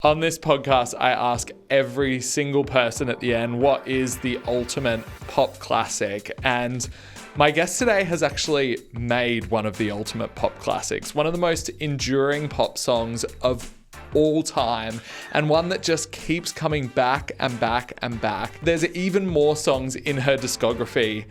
On this podcast, I ask every single person at the end, what is the ultimate pop classic? And my guest today has actually made one of the ultimate pop classics, one of the most enduring pop songs of all time, and one that just keeps coming back and back and back. There's even more songs in her discography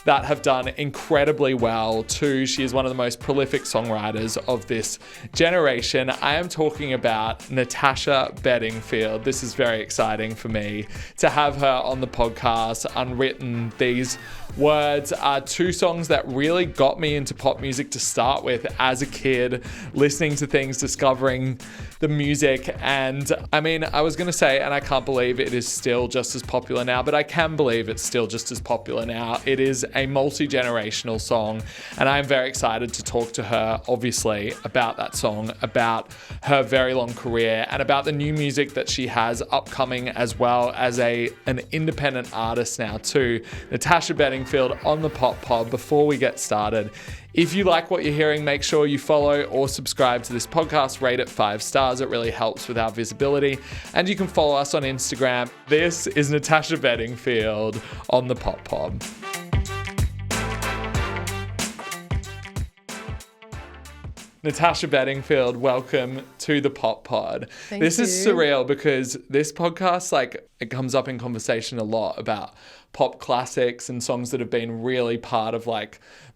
that have done incredibly well too. She is one of the most prolific songwriters of this generation. I am talking about Natasha Bedingfield. This is very exciting for me to have her on the podcast. Unwritten, These Words are two songs that really got me into pop music to start with as a kid, listening to things, discovering the music. And I mean, I was going to say, and I can't believe it is still just as popular now, but I can believe it's still just as popular now. It is a multi-generational song, and I'm very excited to talk to her, obviously, about that song, about her very long career, and about the new music that she has upcoming, as well as an independent artist now too. Natasha Bedingfield on the Pop Pod. Before we get started, if you like what you're hearing, make sure you follow or subscribe to this podcast, rate it 5 stars. It really helps with our visibility. And you can follow us on Instagram. This is Natasha Bedingfield on the Pop Pod. Natasha Bedingfield, welcome to the Pop Pod. This is surreal because this podcast, it comes up in conversation a lot about pop classics and songs that have been really part of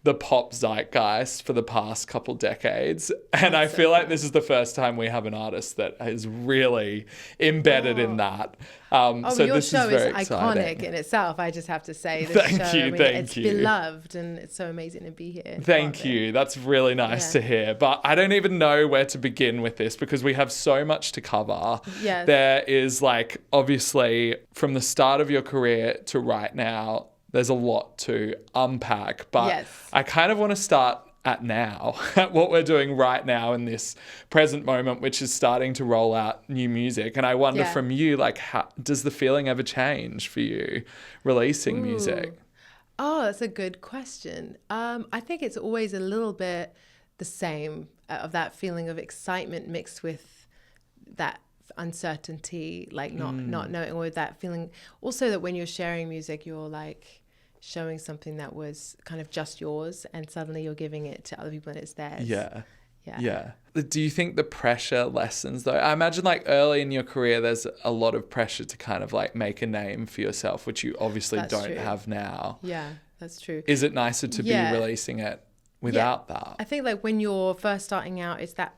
the pop zeitgeist for the past couple decades. And I feel like this is the first time we have an artist that is really embedded in that. So your this show is very is exciting. Iconic in itself, I just have to say. Thank you. It's beloved, and it's so amazing to be here. Thank you. That's really nice to hear. But I don't even know where to begin with this because we have so much to cover. Yes. There is obviously from the start of your career to right now, there's a lot to unpack. But yes. I kind of want to start at now, at what we're doing right now in this present moment, which is starting to roll out new music. And I wonder from you, how does the feeling ever change for you releasing music? Oh, that's a good question. I think it's always a little bit the same, of that feeling of excitement mixed with that uncertainty, not knowing, or that feeling also that when you're sharing music, you're showing something that was kind of just yours, and suddenly you're giving it to other people and it's theirs. Yeah. Do you think the pressure lessens though? I imagine early in your career, there's a lot of pressure to kind of make a name for yourself, which you obviously don't have now. Yeah, that's true. Is it nicer to be releasing it without that? I think when you're first starting out, it's that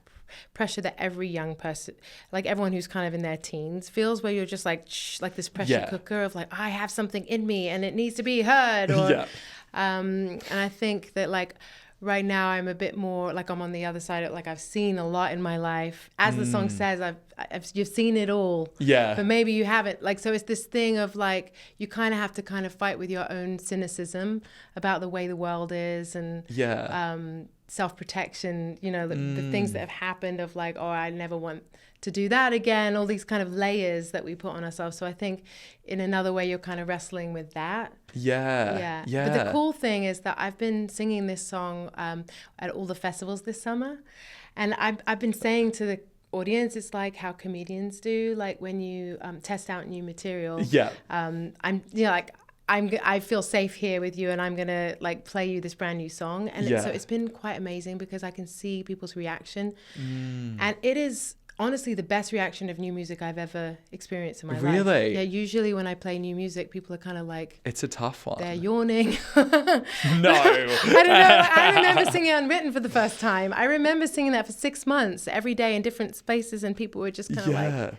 pressure that every young person, everyone who's kind of in their teens feels, where you're just this pressure cooker of I have something in me and it needs to be heard. Or, and I think that right now I'm a bit more I'm on the other side of I've seen a lot in my life. As the song says, you've seen it all. Yeah. But maybe you haven't. So it's this thing of you kind of have to kind of fight with your own cynicism about the way the world is, and self-protection, the things that have happened of I never want to do that again, all these kind of layers that we put on ourselves. So I think in another way you're kind of wrestling with that. Yeah. But the cool thing is that I've been singing this song at all the festivals this summer, and I've been saying to the audience, it's how comedians do, when you test out new material. I feel safe here with you, and I'm going to play you this brand new song. And so it's been quite amazing because I can see people's reaction. And it is honestly the best reaction of new music I've ever experienced in my life. Really? Yeah, usually when I play new music, people are kind of it's a tough one. They're yawning. No. I don't know. I remember singing Unwritten for the first time. I remember singing that for 6 months, every day in different spaces, and people were just kind of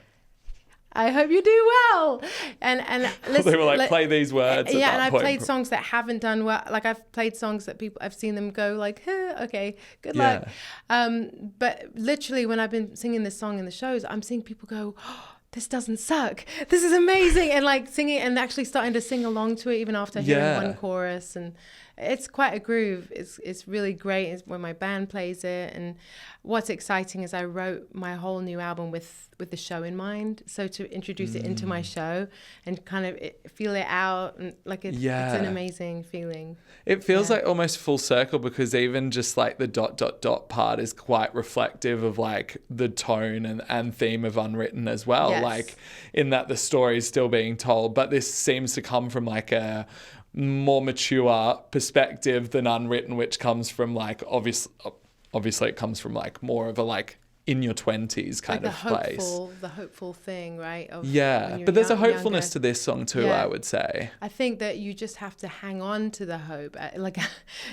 I hope you do well. And they were play these words. Yeah, and I've played songs that haven't done well. I've played songs that I've seen them go okay, good luck. But literally when I've been singing this song in the shows, I'm seeing people go, oh, this doesn't suck. This is amazing. And singing and actually starting to sing along to it even after hearing one chorus. And it's quite a groove. It's really great. It's when my band plays it. And what's exciting is I wrote my whole new album with the show in mind. So to introduce it into my show and kind of feel it out, and like it's an amazing feeling. It feels like almost full circle, because even just like the ... part is quite reflective of like the tone and theme of Unwritten as well. Yes. Like in that the story is still being told, but this seems to come from like a more mature perspective than Unwritten, which comes from like obviously it comes from like more of a like in your 20s kind of place. The hopeful thing, right? Of but there's a hopefulness to this song too, I would say. I think that you just have to hang on to the hope.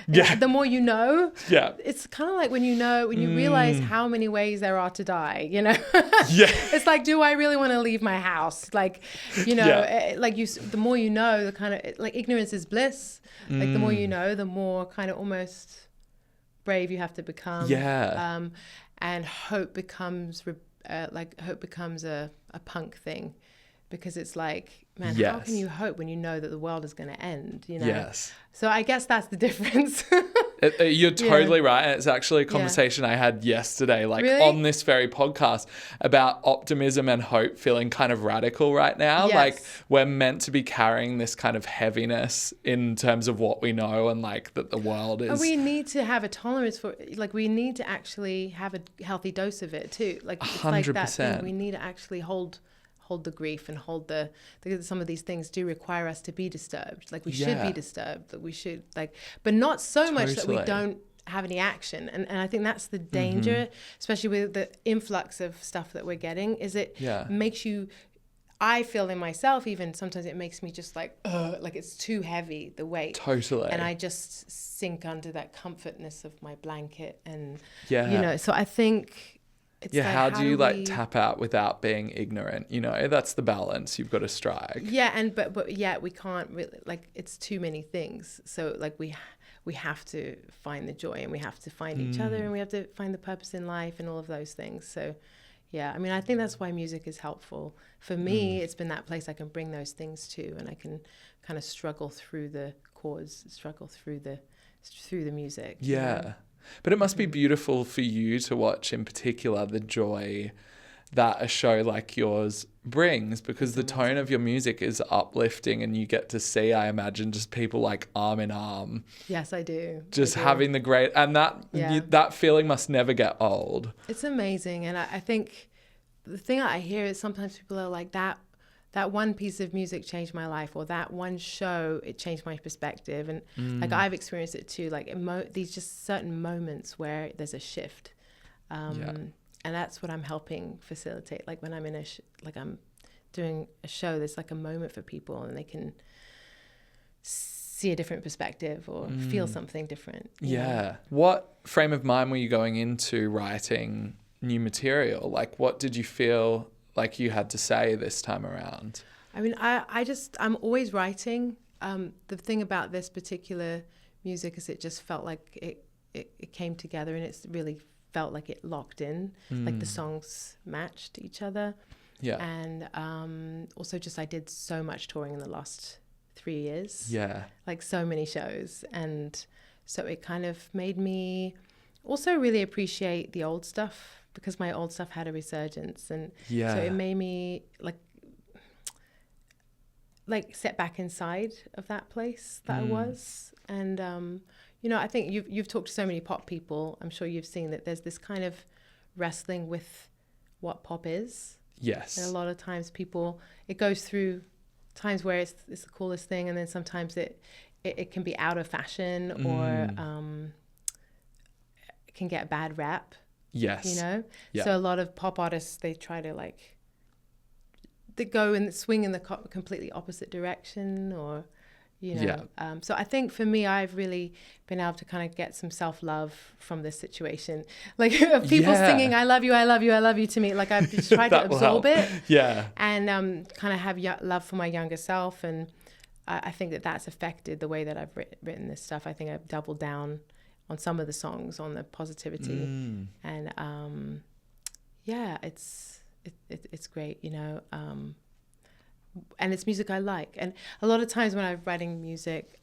The more you know, it's kind of like when you realize how many ways there are to die, you know? It's like, do I really want to leave my house? Like, you know, the more you know, the kind of, like ignorance is bliss. Like the more you know, the more kind of almost brave you have to become. And hope becomes a punk thing, because it's like, man, how can you hope when you know that the world is going to end, you know? So I guess that's the difference. You're totally right. And it's actually a conversation I had yesterday, like on this very podcast, about optimism and hope feeling kind of radical right now. Like we're meant to be carrying this kind of heaviness in terms of what we know, and like that the world is. And we need to have a tolerance for, like, we need to actually have a healthy dose of it too. Like, it's 100%. like that thing. We need to actually hold the grief and because some of these things do require us to be disturbed. Like we should be disturbed, that we should but not so much that we don't have any action. And I think that's the danger, especially with the influx of stuff that we're getting, is it makes you, I feel in myself, even sometimes it makes me just like it's too heavy, the weight. Totally. And I just sink under that comfortness of my blanket. And, you know, so I think, how do you tap out without being ignorant? You know, that's the balance you've got to strike. But we can't really, like, it's too many things. So like we have to find the joy, and we have to find each other, and we have to find the purpose in life and all of those things. So I mean, I think that's why music is helpful. For me, it's been that place I can bring those things to, and I can kind of struggle through the chords, struggle through the music. You know? But it must be beautiful for you to watch, in particular, the joy that a show like yours brings, because the tone of your music is uplifting, and you get to see, I imagine, just people like arm in arm. Yes, I do. Just having the great, and that feeling must never get old. It's amazing. And I think the thing I hear is sometimes people are like, that one piece of music changed my life, or that one show, it changed my perspective. And like I've experienced it too, like these just certain moments where there's a shift. And that's what I'm helping facilitate. Like when I'm in I'm doing a show, there's like a moment for people, and they can see a different perspective or feel something different. You know? What frame of mind were you going into writing new material? Like, what did you feel like you had to say this time around? I mean, I'm always writing. The thing about this particular music is it just felt like it came together, and it's really felt like it locked in, like the songs matched each other. And also just I did so much touring in the last 3 years. Like so many shows. And so it kind of made me also really appreciate the old stuff, because my old stuff had a resurgence, and so it made me like set back inside of that place that I was. And you know, I think you've talked to so many pop people. I'm sure you've seen that there's this kind of wrestling with what pop is. Yes. And a lot of times it goes through times where it's the coolest thing, and then sometimes it can be out of fashion, or it can get a bad rap. Yes. You know? So a lot of pop artists, they try to they go and swing in the completely opposite direction, or, you know. So I think for me, I've really been able to kind of get some self-love from this situation. Like people singing, I love you, I love you, I love you to me. Like I've just tried to absorb it. And kind of have love for my younger self. And I think that's affected the way that I've written this stuff. I think I've doubled down on some of the songs, on the positivity. And it's great, you know. And it's music I like. And a lot of times when I'm writing music,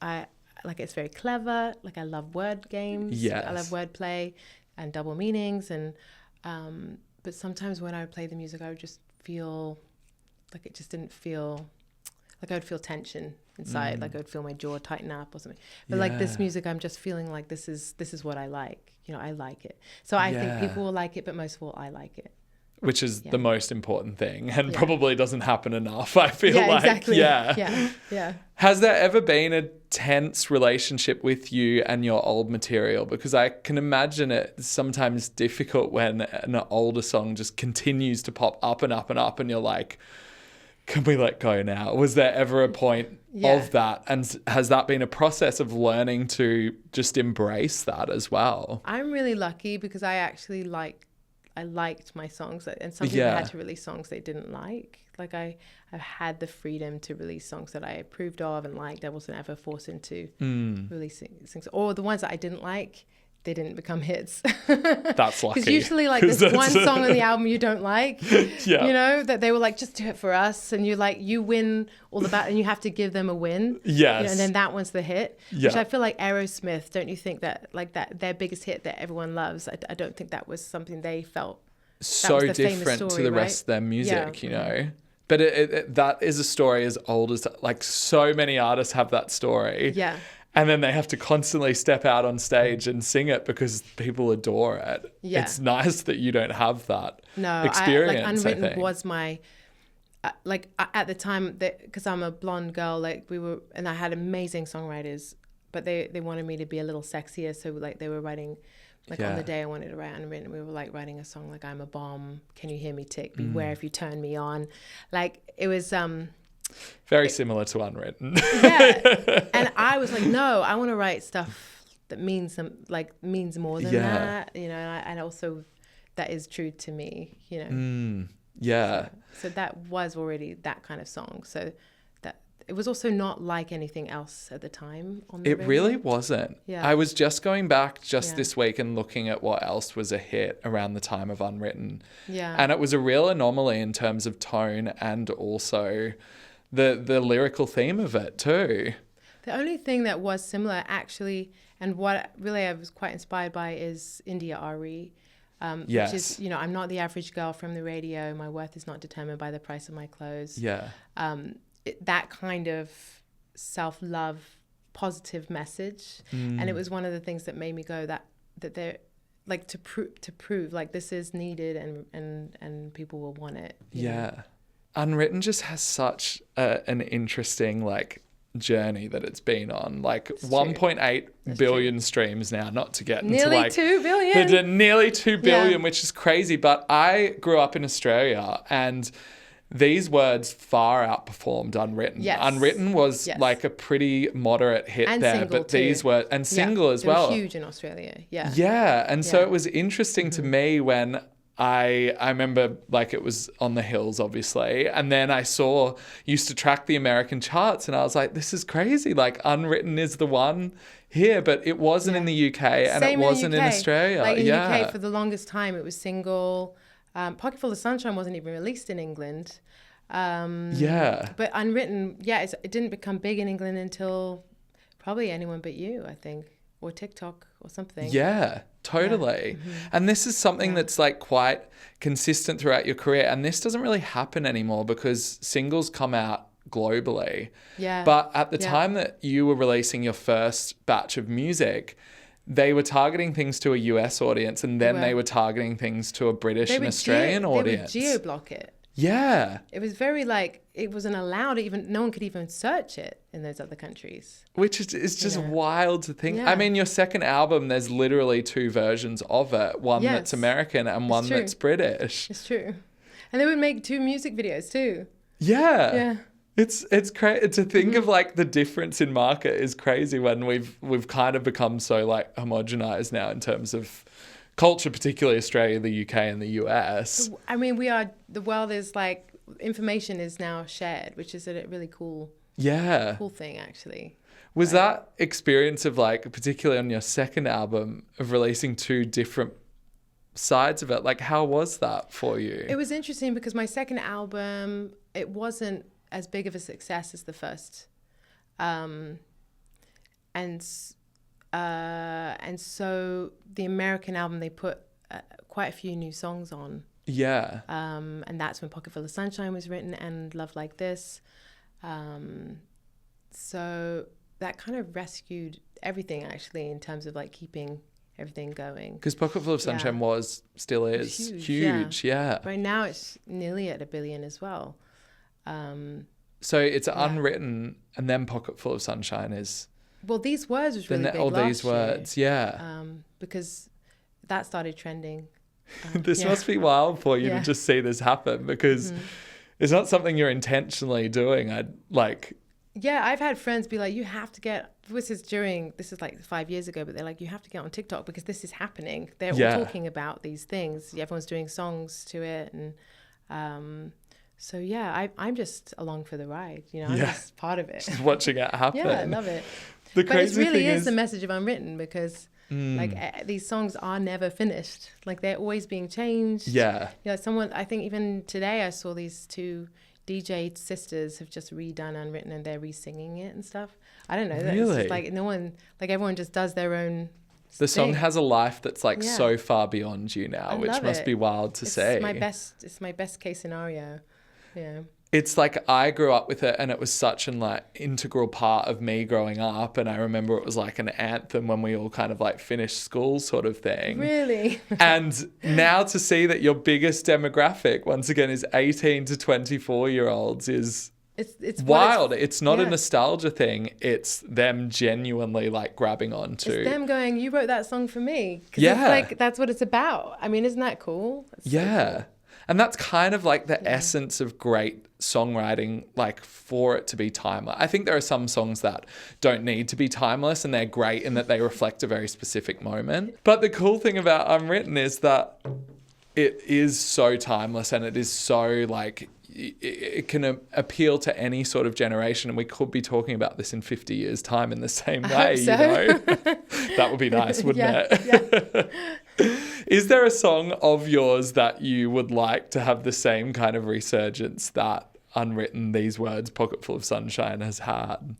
like it's very clever. Like I love word games. Yes. I love wordplay and double meanings. And but sometimes when I would play the music, I would just feel like it just didn't feel like I would feel tension inside. Like I would feel my jaw tighten up or something. But like this music, I'm just feeling like this is what I like. You know, I like it. So I think people will like it, but most of all, I like it. Which is the most important thing, and probably doesn't happen enough, I feel like. Exactly. Yeah. Has there ever been a tense relationship with you and your old material? Because I can imagine it's sometimes difficult when an older song just continues to pop up and up and up, and you're like, can we let go now? Was there ever a point of that? And has that been a process of learning to just embrace that as well? I'm really lucky because I actually liked my songs, and some people had to release songs they didn't like. Like I've had the freedom to release songs that I approved of and liked. I wasn't ever forced into releasing things. Or the ones that I didn't like, they didn't become hits. That's lucky. Because usually like there's one song on the album you don't like, you know, that they were like, just do it for us. And you win all the battle and you have to give them a win. Yes. You know, and then that one's the hit. Which I feel like Aerosmith, don't you think that like that their biggest hit that everyone loves, I don't think that was something they felt. So different story, to the rest of their music, you know. But that is a story as old as, like, so many artists have that story. Yeah. And then they have to constantly step out on stage and sing it because people adore it. Yeah. It's nice that you don't have that experience. Unwritten was my, at the time, because I'm a blonde girl, like and I had amazing songwriters, but they wanted me to be a little sexier. So like they were writing, on the day I wanted to write Unwritten, we were like writing a song like I'm a bomb, can you hear me tick, beware if you turn me on. Like it was... very similar to Unwritten. Yeah. And I was like, no, I want to write stuff that means more than that, you know, and also that is true to me, you know. So that was already that kind of song. So that it was also not like anything else at the time on the radio. Really wasn't. Yeah. I was just going back this week and looking at what else was a hit around the time of Unwritten. Yeah. And it was a real anomaly in terms of tone and also the lyrical theme of it too. The only thing that was similar actually, and what really I was quite inspired by, is India Ari, which is, you know, I'm not the average girl from the radio. My worth is not determined by the price of my clothes. Yeah. That kind of self-love, positive message. And it was one of the things that made me go that they're like to prove like this is needed and people will want it. Yeah. Know? Unwritten just has such an interesting journey that it's been on. 1.8 billion streams now, not to get nearly into 2 billion. Nearly 2 billion, which is crazy. But I grew up in Australia and These Words far outperformed Unwritten. Yes. Unwritten was like a pretty moderate hit and there, but too. These Words and single as well. They were huge in Australia. Yeah. Yeah, and so it was interesting to me when I remember it was on the hills, obviously. And then I used to track the American charts and I was like, this is crazy. Unwritten is the one here, but it wasn't in the UK and it wasn't in Australia. In the UK for the longest time, it was single. Pocketful of Sunshine wasn't even released in England. But Unwritten, it didn't become big in England until probably Anyone But You, I think, or TikTok or something. Yeah, totally. Yeah. And this is something that's quite consistent throughout your career. And this doesn't really happen anymore because singles come out globally. Yeah. But at the time that you were releasing your first batch of music, they were targeting things to a US audience and then they were targeting things to a British and Australian audience. They would geo-block it. Yeah. It was very it wasn't allowed, no one could even search it in those other countries. Which is just wild to think. Yeah. I mean, your second album, there's literally 2 versions of it. One that's American and one that's British. It's true. And they would make 2 music videos too. Yeah. Yeah. It's crazy to think of the difference in market is crazy when we've kind of become so homogenized now in terms of culture, particularly Australia, the UK and the US. I mean, the world is information is now shared, which is a really cool thing actually. Was that experience of particularly on your second album of releasing 2 different sides of it, how was that for you? It was interesting because my second album, it wasn't as big of a success as the first. and so the American album, they put quite a few new songs on. Yeah. And that's when Pocketful of Sunshine was written, and Love Like This. So that kind of rescued everything, actually, in terms of like keeping everything going. Because Pocketful of Sunshine still is huge. Yeah. Right now it's nearly at 1 billion as well. So it's Unwritten, and then Pocketful of Sunshine is... Well, These Words was really big last These Words, year, yeah. because that started trending. This must be wild for you to just see this happen, because it's not something you're intentionally doing. Yeah, I've had friends be like, you have to get, this is like 5 years ago, but they're like, you have to get on TikTok because this is happening. They're all talking about these things. Everyone's doing songs to it. And so, yeah, I'm just along for the ride. You know, I'm just part of it. Just watching it happen. Yeah, I love it. The but it crazy really thing is the message of Unwritten, because like these songs are never finished. Like they're always being changed. Yeah. You know, I think even today I saw these two DJ sisters have just redone Unwritten, and they're re-singing it and stuff. I don't know. Really? It's just like everyone just does their own The song thing. has a life that's like so far beyond you now, which must be wild to see. It's my best case scenario. Yeah. It's like I grew up with it, and it was such an like integral part of me growing up. And I remember it was like an anthem when we all kind of like finished school sort of thing. Really? And now to see that your biggest demographic, once again, is 18 to 24-year-olds is it's wild. It's not a nostalgia thing. It's them genuinely like grabbing onto. It's them going, you wrote that song for me. 'Cause Yeah. it's like, that's what it's about. I mean, isn't that cool? It's so cool. And that's kind of like the essence of great songwriting, like for it to be timeless. I think there are some songs that don't need to be timeless, and they're great in that they reflect a very specific moment. But the cool thing about Unwritten is that it is so timeless, and it is so like, it can appeal to any sort of generation. And we could be talking about this in 50 years' time in the same way, so. You know? That would be nice, wouldn't it? Is there a song of yours that you would like to have the same kind of resurgence that Unwritten, These Words, Pocketful of Sunshine has had?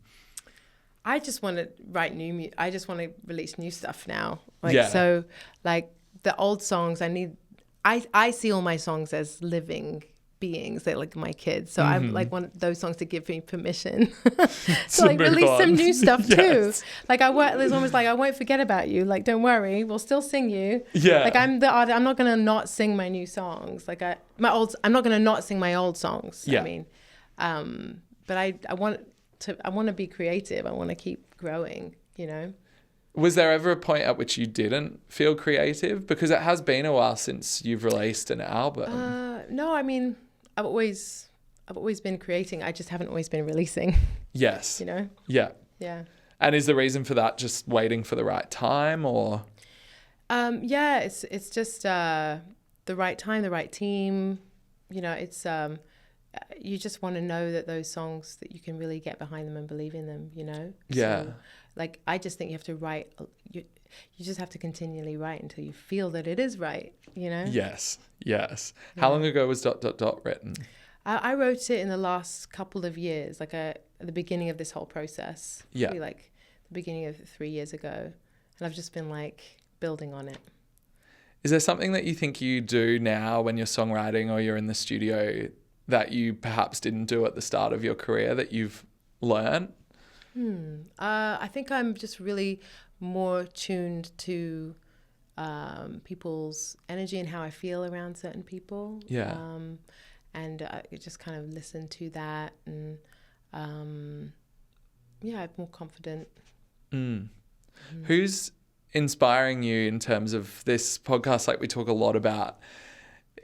I just want to write I just want to release new stuff now. So like the old songs, I see all my songs as living beings. They're like my kids. So I like want those songs to give me permission to like release some new stuff too. Like there's almost like, I won't forget about you. Like, don't worry, we'll still sing you. Yeah. Like I'm the artist. I'm not going to not sing my new songs. Like I'm not going to not sing my old songs. Yeah. I mean, but I want to be creative. I want to keep growing, you know? Was there ever a point at which you didn't feel creative? Because it has been a while since you've released an album. No, I mean, I've always been creating. I just haven't always been releasing. Yes. You know? Yeah. Yeah. And is the reason for that just waiting for the right time, or? Yeah, it's just the right time, the right team. You know, it's you just want to know that those songs, that you can really get behind them and believe in them, you know? Yeah. So, like, I just think you have to write, you just have to continually write until you feel that it is right, you know? Yes. How long ago was ... written? I wrote it in the last couple of years, like at the beginning of this whole process. Yeah. Probably like the beginning of 3 years ago. And I've just been like building on it. Is there something that you think you do now when you're songwriting or you're in the studio that you perhaps didn't do at the start of your career that you've learned? I think I'm just really more tuned to people's energy and how I feel around certain people. Yeah. And I just kind of listen to that, and I'm more confident. Who's inspiring you in terms of this podcast? Like, we talk a lot about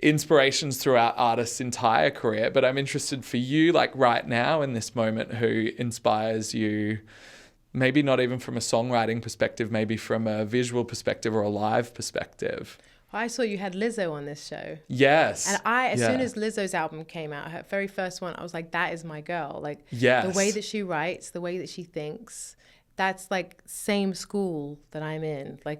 inspirations throughout artists' entire career, but I'm interested for you, like right now in this moment, who inspires you, maybe not even from a songwriting perspective, maybe from a visual perspective or a live perspective. Well, I saw you had Lizzo on this show. Yes. And as soon as Lizzo's album came out, her very first one, I was like, that is my girl. Like, the way that she writes, the way that she thinks, that's like same school that I'm in. Like,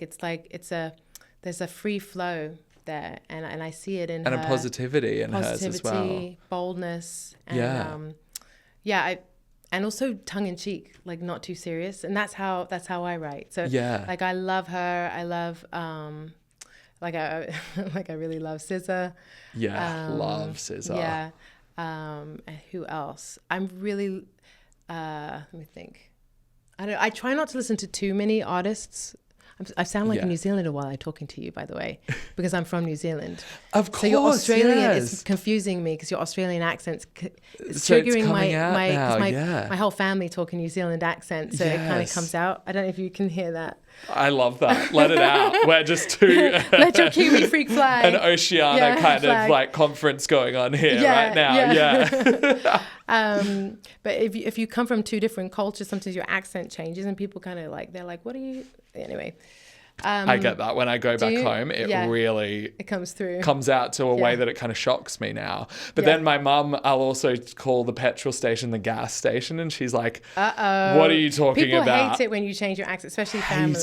there's a free flow there, and I see it in her. And a positivity in hers as well. Boldness. And, and also tongue in cheek, like not too serious. And that's how I write. So Yeah. like I love her. I love like I like I really love SZA. Yeah, love SZA. Yeah. And who else? I'm really let me think. I try not to listen to too many artists. I sound like a New Zealander while I'm talking to you, by the way, because I'm from New Zealand. Of course, so your Australian yes. is confusing me because your Australian accent's it's So it's triggering coming out now, my whole family talk a New Zealand accent, so it kind of comes out. I don't know if you can hear that. I love that. Let it out. We're just two. Let your Kiwi freak fly. An Oceania kind of like conference going on here right now. Yeah. But if you come from two different cultures, sometimes your accent changes, and people kind of like, they're like, "What are you?" Anyway. I get that. When I go back home, it really comes out to a way that it kind of shocks me now. But then my mum, I'll also call the petrol station the gas station, and she's like, "Uh-oh. What are you talking about?" People hate it when you change your accent, especially family.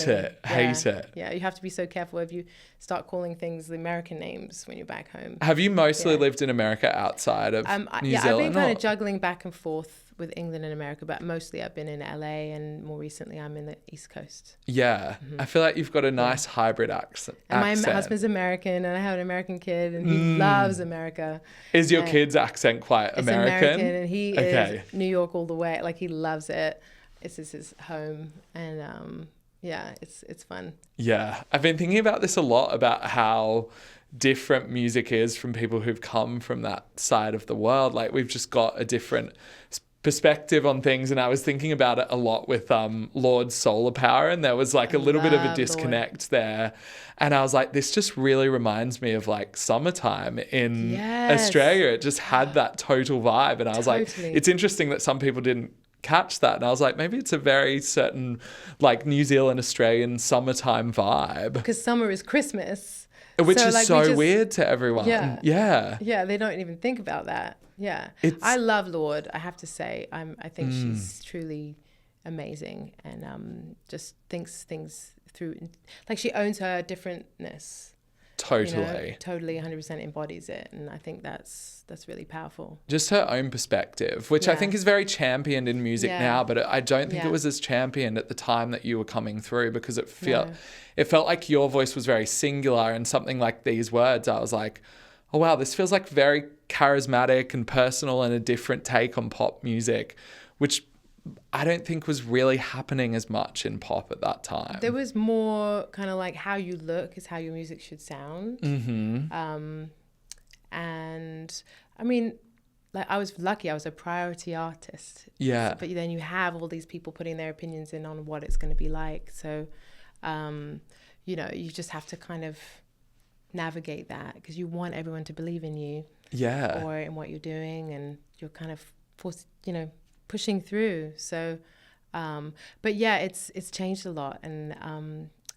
Hate it. Yeah, you have to be so careful if you start calling things the American names when you're back home. Have you mostly lived in America outside of New Zealand? I've been kind of juggling back and forth with England and America, but mostly I've been in LA, and more recently I'm in the East Coast. Yeah. I feel like you've got a nice hybrid accent. And my husband's American, and I have an American kid, and he loves America. Is your kid's accent quite American? American, and he is New York all the way. Like, he loves it. This is his home, and it's fun. Yeah. I've been thinking about this a lot, about how different music is from people who've come from that side of the world. Like, we've just got a different perspective on things, and I was thinking about it a lot with Lord's Solar Power, and there was like a little bit of a disconnect there, and I was like, this just really reminds me of like summertime in Australia. It just had that total vibe, and I was like, it's interesting that some people didn't catch that, and I was like, maybe it's a very certain like New Zealand Australian summertime vibe, because summer is Christmas, which is like, so weird to everyone. Yeah, they don't even think about that. Yeah, I love Lord. I have to say, I think she's truly amazing, and just thinks things through. Like, she owns her differentness. Totally, 100% embodies it, and I think that's really powerful. Just her own perspective, which I think is very championed in music now, but I don't think it was as championed at the time that you were coming through, because it felt like your voice was very singular, and something like These Words, I was like, oh wow, this feels like very charismatic and personal and a different take on pop music, which I don't think was really happening as much in pop at that time. There was more kind of like, how you look is how your music should sound. And I mean, like, I was lucky, I was a priority artist. Yeah. But then you have all these people putting their opinions in on what it's going to be like. So, you just have to kind of navigate that, because you want everyone to believe in you. Yeah. Or in what you're doing, and you're kind of forced, pushing through. So, but yeah, it's changed a lot, and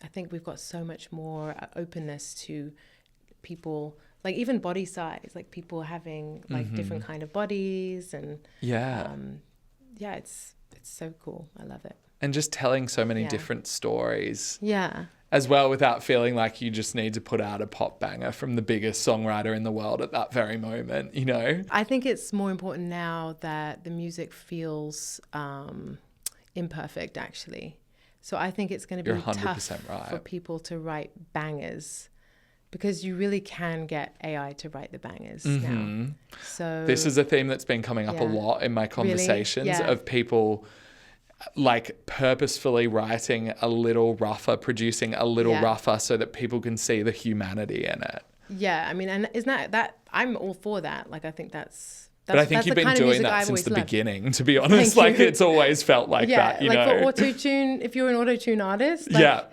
I think we've got so much more openness to people, like even body size, like people having like different kind of bodies, and it's so cool. I love it. And just telling so many different stories. Yeah. As well, without feeling like you just need to put out a pop banger from the biggest songwriter in the world at that very moment, I think it's more important now that the music feels imperfect, actually. So I think it's going to be tough for people to write bangers, because you really can get AI to write the bangers now. So this is a theme that's been coming up a lot in my conversations of people like purposefully writing a little rougher, producing a little rougher, so that people can see the humanity in it. Yeah, I mean, and isn't that I'm all for that. Like, I think that's but I think you've been doing that since the beginning, to be honest. Like, it's always felt like that, you know. For auto-tune, if you're an auto-tune artist. Like,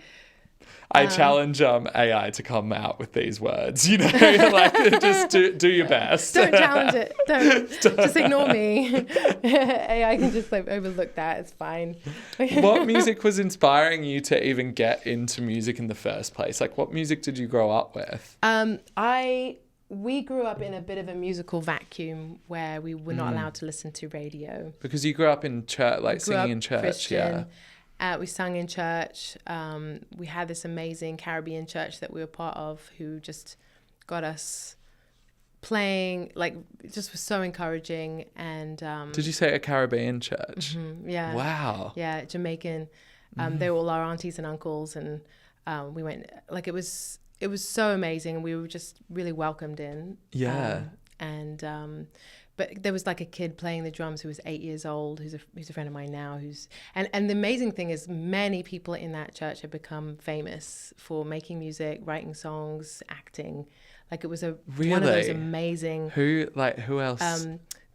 I challenge AI to come out with these words, like, just do your best. Don't challenge it. Don't. Just ignore me. AI can just like overlook that. It's fine. What music was inspiring you to even get into music in the first place? Like, what music did you grow up with? We grew up in a bit of a musical vacuum where we were not allowed to listen to radio. Because you grew up in church, like singing in church, Christian. We sung in church. We had this amazing Caribbean church that we were part of, who just got us playing, like, it just was so encouraging. And did you say a Caribbean church? yeah. Wow. Yeah, Jamaican. They were all our aunties and uncles, and we went, like, it was so amazing. We were just really welcomed in. Yeah. But there was like a kid playing the drums who was 8 years old, who's a friend of mine now, and the amazing thing is many people in that church have become famous for making music, writing songs, acting. Like, it was one of those amazing. Who else?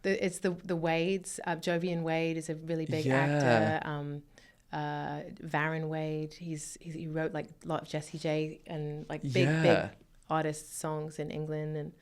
It's the Wades. Jovian Wade is a really big actor. Varen Wade, he wrote like a lot of Jessie J and like big artist songs in England, and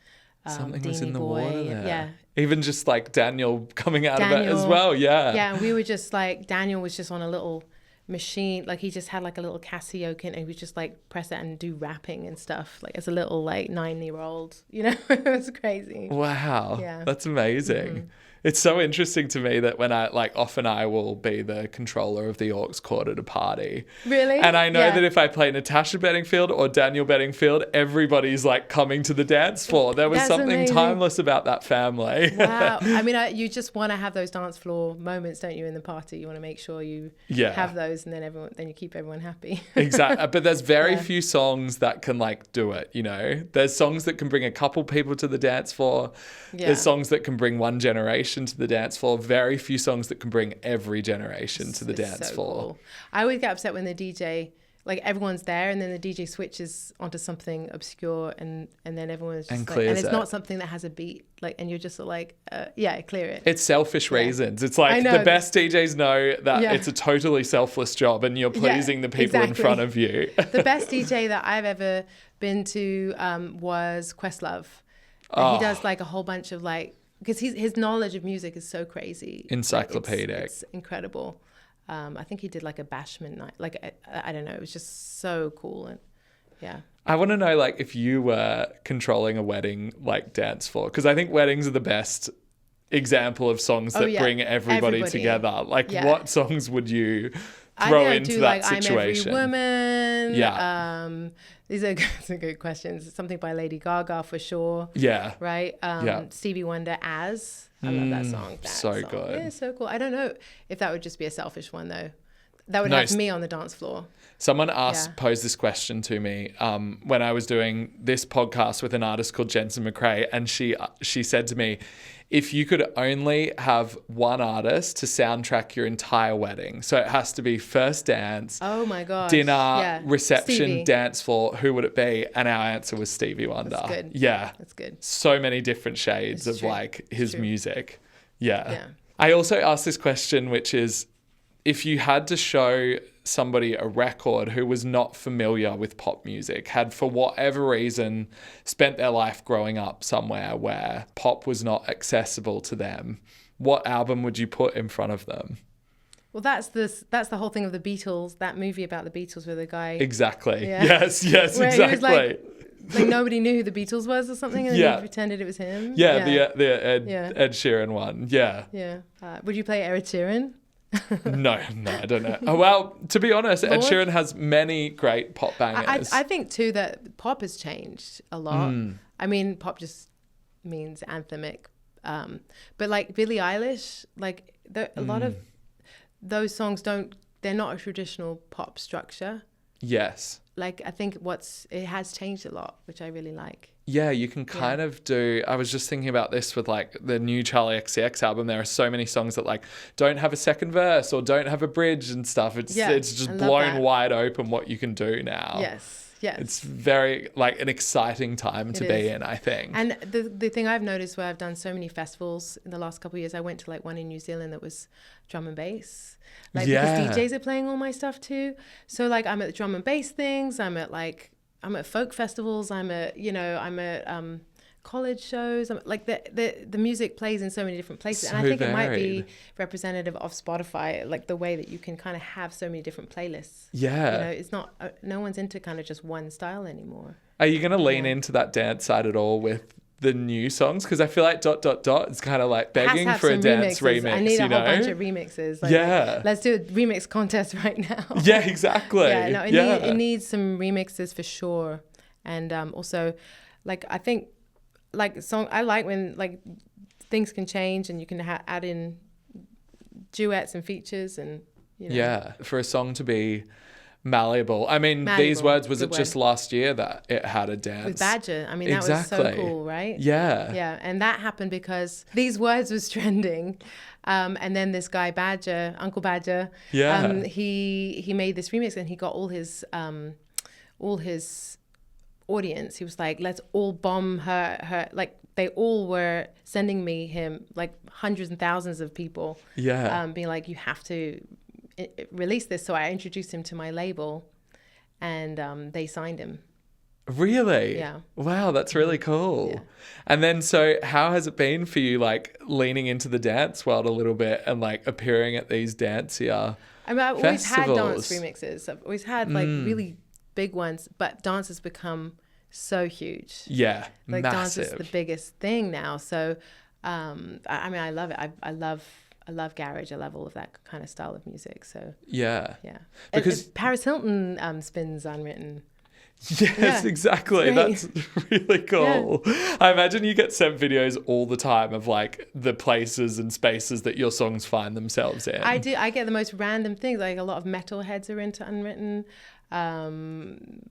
something Deanie was in the Boy, water there. yeah. Even just like Daniel coming out of it as well, yeah. And we were just like, Daniel was just on a little machine, like he just had like a little Casio kit, and he would just like press it and do rapping and stuff, like as a little like 9-year-old, you know. It was crazy. Wow. Yeah. That's amazing. It's so interesting to me that when often I will be the controller of the aux chord at a party. Really? And I know that if I play Natasha Bedingfield or Daniel Bedingfield, everybody's like coming to the dance floor. There was something amazing. Timeless about that family. Wow. I mean, you just want to have those dance floor moments, don't you, in the party? You want to make sure you have those, and then you keep everyone happy. Exactly. But there's very few songs that can like do it, you know? There's songs that can bring a couple people to the dance floor. Yeah. There's songs that can bring one generation to the dance floor. Very few songs that can bring every generation to the dance floor. Cool. I always get upset when the DJ, like, everyone's there and then the DJ switches onto something obscure, and then everyone's just like, and it's not something that has a beat, like, and you're just like, clear it. It's selfish reasons. It's like the best DJs know that it's a totally selfless job, and you're pleasing the people in front of you. The best DJ that I've ever been to was Questlove. And he does like a whole bunch of like, because his knowledge of music is so crazy. Encyclopedic. It's incredible. I think he did like a bashment night. Like, I don't know. It was just so cool. And yeah. I want to know, like, if you were controlling a wedding, like, dance floor, because I think weddings are the best example of songs that bring everybody together. Like, what songs would you throw into that situation? I'm Every Woman. Yeah. These are good questions. Something by Lady Gaga for sure. Yeah. Right? Stevie Wonder, As. I love that song. So good. Yeah, so cool. I don't know if that would just be a selfish one, though. That would have me on the dance floor. Someone posed this question to me when I was doing this podcast with an artist called Jensen McRae, and she said to me, if you could only have one artist to soundtrack your entire wedding, so it has to be first dance, oh my gosh, dinner, reception, Stevie. Dance floor, who would it be? And our answer was Stevie Wonder. That's good. Yeah. That's good. So many different shades of like his music. Yeah. I also asked this question, which is, if you had to show somebody a record who was not familiar with pop music, had for whatever reason spent their life growing up somewhere where pop was not accessible to them, what album would you put in front of them? Well, that's the whole thing of the Beatles, that movie about the Beatles where the guy... Exactly. Yeah. Yes, where exactly. He was like nobody knew who the Beatles was or something, and then he pretended it was him. Yeah. The Ed Sheeran one. Yeah. Yeah. Would you play Ed Sheeran? No, I don't know. Oh, well, to be honest, Ed Sheeran has many great pop bangers. I think too that pop has changed a lot. I mean, pop just means anthemic, but like Billie Eilish, like a lot of those songs they're not a traditional pop structure. Yes. Like, I think it has changed a lot, which I really like. Yeah, you can kind of do... I was just thinking about this with, like, the new Charli XCX album. There are so many songs that, like, don't have a second verse or don't have a bridge and stuff. It's just blown wide open what you can do now. Yes. It's very, like, an exciting time to be in, I think. And the thing I've noticed where I've done so many festivals in the last couple of years, I went to, like, one in New Zealand that was drum and bass. Like, because DJs are playing all my stuff too. So, like, I'm at the drum and bass things. I'm at folk festivals. I'm at college shows. Like, the music plays in so many different places. So and I think varied. It might be representative of Spotify, like the way that you can kind of have so many different playlists. Yeah. You know, it's not, no one's into kind of just one style anymore. Are you going to lean into that dance side at all with the new songs? Because I feel like ... is kind of like begging for a dance remix. I need a whole bunch of remixes. Like, let's do a remix contest right now. Yeah, exactly. It needs some remixes for sure. And also, like, I think like song. I like when like things can change and you can add in duets and features and Yeah, for a song to be malleable. I mean, Malleable, These Words, was good it just last year that it had a dance? with Badger. I mean, that Exactly. was so cool, right? Yeah. Yeah, and that happened because These Words was trending. And then this guy Badger, Uncle Badger, Yeah. he made this remix and he got all his audience. He was like, let's all bomb her. Like they all were sending him like hundreds and thousands of people. Yeah. Being like, you have to release this. So I introduced him to my label and they signed him. Really? Yeah. Wow, that's really cool. Yeah. And then, so how has it been for you, like leaning into the dance world a little bit and like appearing at these dancier I mean, I've always had dance festivals? remixes. I've always had like really big ones, but dance has become so huge. Yeah, Like dance massive. is the biggest thing now. So, I mean, I love it. I love garage. I love all of that kind of style of music. So Yeah. yeah, Because- Paris Hilton spins Unwritten. Yes, Yeah, exactly. it's That's really cool. I imagine you get sent videos all the time of like the places and spaces that your songs find themselves in. I do. I get the most random things. Like a lot of metalheads are into Unwritten.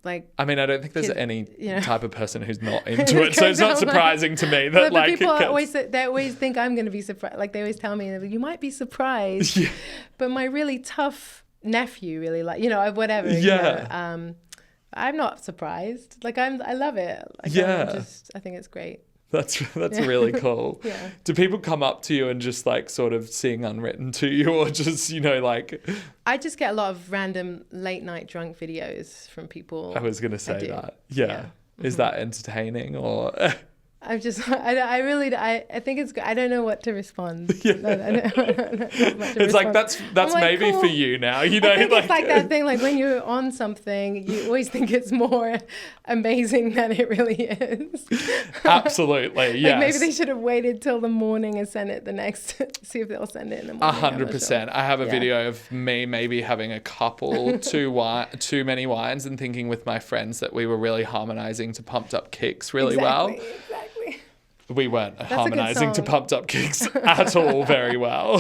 Like I mean, I don't think there's kids, any you know. type of person who's not into it, so it's not Like- surprising to me that but like people it always they always think I'm going to be surprised. Like they always tell me you might be surprised. Yeah. But my really tough nephew really like whatever. Yeah. I'm not surprised. Like I love it. Like, Yeah. I think it's great. That's really cool. Yeah. Do people come up to you and just like sort of sing Unwritten to you, or just like? I just get a lot of random late night drunk videos from people. I was gonna say do. that. Yeah. Yeah. Is that entertaining or? I'm just, I really, I think it's good. I don't know what to respond. Yeah. I don't know what to It's like respond. that's I'm like, maybe cool. for you now. You I know, think it's like that thing, like when you're on something, you always think it's more amazing than it really is. Absolutely, yes. Like maybe they should have waited till the morning and sent it the next, see if they'll send it in the morning. I'm not 100%. sure. I have a Yeah. video of me maybe having a couple too many wines and thinking with my friends that we were really harmonizing to Pumped Up Kicks really well. Exactly. We weren't a good harmonizing to song. Pumped Up Kicks at all very well.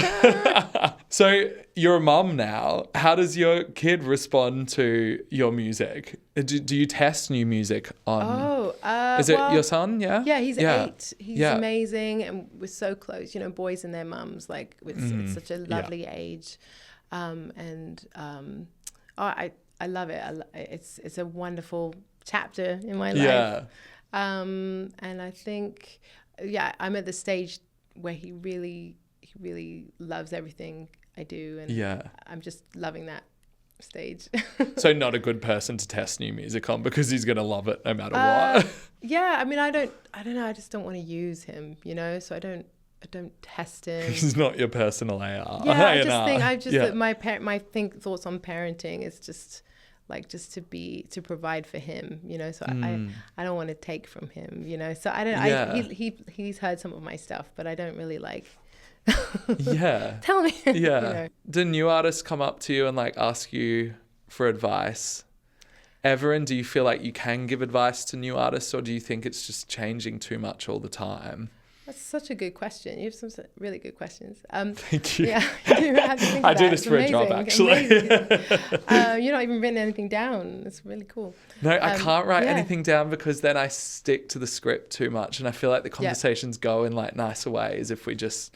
So you're a mum now. How does your kid respond to your music? Do you test new music on? Oh, Is it well, your son? Yeah. Yeah, he's 8. He's Yeah. amazing, and we're so close. Boys and their mums, like it's such a lovely age, I love it. It's a wonderful chapter in my life. Yeah. And I think, I'm at the stage where he really loves everything I do, and Yeah. I'm just loving that stage. So not a good person to test new music on because he's gonna love it no matter what. Yeah, I mean, I don't know. I just don't want to use him, so I don't test him. He's not your personal AR. Yeah, I just A&R. think Yeah. that my thoughts on parenting is just to provide for him, so I don't want to take from him, so I don't. Yeah. He's heard some of my stuff, but I don't really like. Yeah. Tell me. Yeah. Do new artists come up to you and like ask you for advice ever? And do you feel like you can give advice to new artists, or do you think it's just changing too much all the time? That's such a good question. You have some really good questions. Thank you. Yeah, I have to think I of do that. this It's for a job, amazing, actually. amazing. You're not even written anything down. It's really cool. No, I can't write yeah. anything down because then I stick to the script too much, and I feel like the conversations go in like nicer ways if we just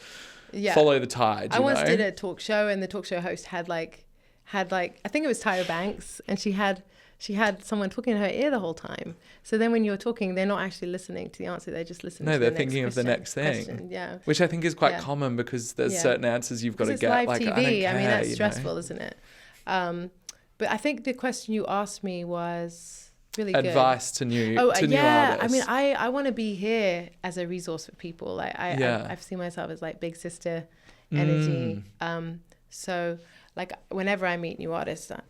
follow the tide. I once know? did a talk show, and the talk show host had like I think it was Tyra Banks, and she had someone talking in her ear the whole time. So then when you're talking, they're not actually listening to the answer. They're just listening No, to they're the thinking of the next thing. question. Yeah. Which I think is quite Yeah. common because there's Yeah. certain answers you've got to It's get. live like, TV. I don't care, I mean, that's you know? stressful, isn't it? But I think the question you asked me was really good. Advice to new Oh, to new yeah. artists. I mean, I want to be here as a resource for people. Like I've seen myself as like big sister energy. So like whenever I meet new artists, that